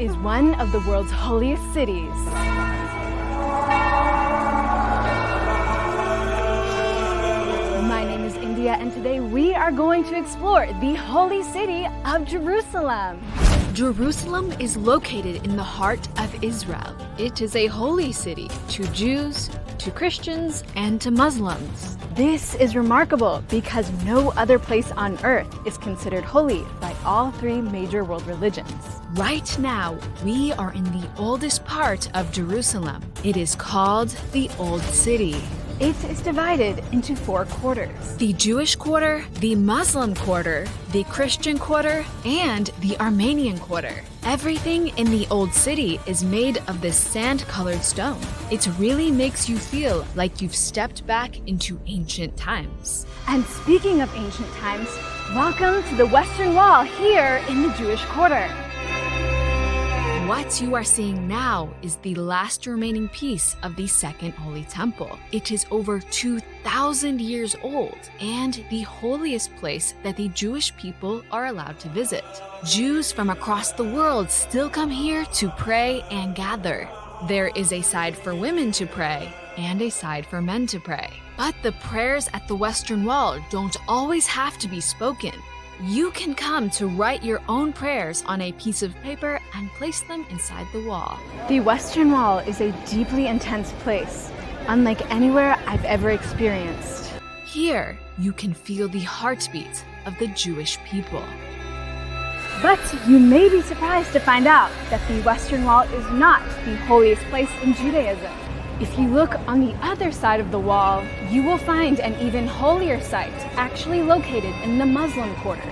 is one of the world's holiest cities. My name is India, and today we are going to explore the holy city of Jerusalem. Jerusalem is located in the heart of Israel. It is a holy city to Jews, to Christians, and to Muslims. This is remarkable because no other place on earth is considered holy by all three major world religions. Right now, we are in the oldest part of Jerusalem. It is called the Old City. It is divided into 4 quarters. The Jewish quarter, the Muslim quarter, the Christian quarter, and the Armenian quarter. Everything in the Old City is made of this sand-colored stone. It really makes you feel like you've stepped back into ancient times. And speaking of ancient times, welcome to the Western Wall here in the Jewish quarter. What you are seeing now is the last remaining piece of the Second Holy Temple. It is over 2,000 years old and the holiest place that the Jewish people are allowed to visit. Jews from across the world still come here to pray and gather. There is a side for women to pray and a side for men to pray. But the prayers at the Western Wall don't always have to be spoken. You can come to write your own prayers on a piece of paper and place them inside the wall. The Western Wall is a deeply intense place, unlike anywhere I've ever experienced. Here, you can feel the heartbeat of the Jewish people. But you may be surprised to find out that the Western Wall is not the holiest place in Judaism. If you look on the other side of the wall, you will find an even holier site actually located in the Muslim quarter.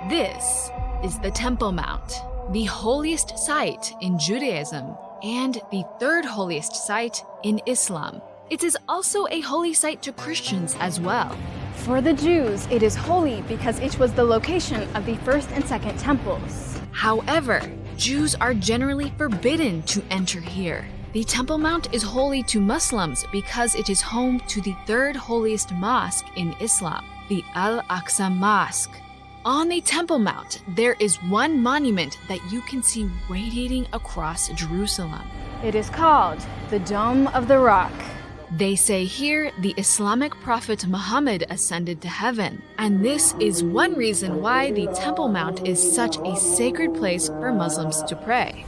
This is the Temple Mount, the holiest site in Judaism and the third holiest site in Islam. It is also a holy site to Christians as well. For the Jews, it is holy because it was the location of the first and second temples. However, Jews are generally forbidden to enter here. The Temple Mount is holy to Muslims because it is home to the third holiest mosque in Islam, the Al-Aqsa Mosque. On the Temple Mount, there is one monument that you can see radiating across Jerusalem. It is called the Dome of the Rock. They say here the Islamic prophet Muhammad ascended to heaven, and this is one reason why the Temple Mount is such a sacred place for Muslims to pray.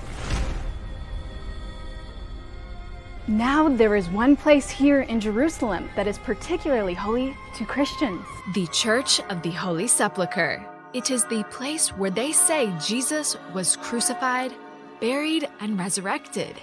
Now there is one place here in Jerusalem that is particularly holy to Christians. The Church of the Holy Sepulchre. It is the place where they say Jesus was crucified, buried, and resurrected.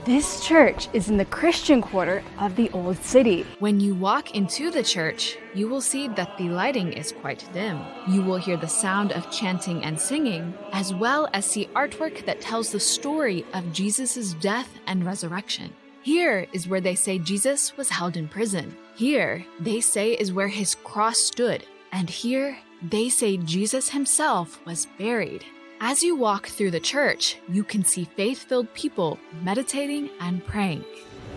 This church is in the Christian quarter of the Old City. When you walk into the church, you will see that the lighting is quite dim. You will hear the sound of chanting and singing, as well as see artwork that tells the story of Jesus' death and resurrection. Here is where they say Jesus was held in prison. Here, they say is where his cross stood. And here, they say Jesus himself was buried. As you walk through the church, you can see faith-filled people meditating and praying.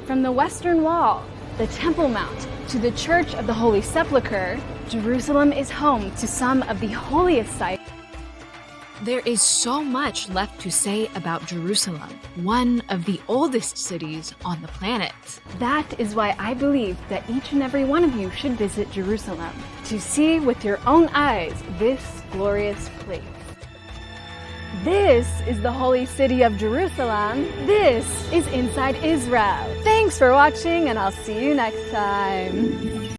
From the Western Wall, the Temple Mount, to the Church of the Holy Sepulchre, Jerusalem is home to some of the holiest sites. There is so much left to say about Jerusalem, one of the oldest cities on the planet. That is why I believe that each and every one of you should visit Jerusalem to see with your own eyes this glorious place. This is the holy city of Jerusalem. This is Inside Israel. Thanks for watching, and I'll see you next time.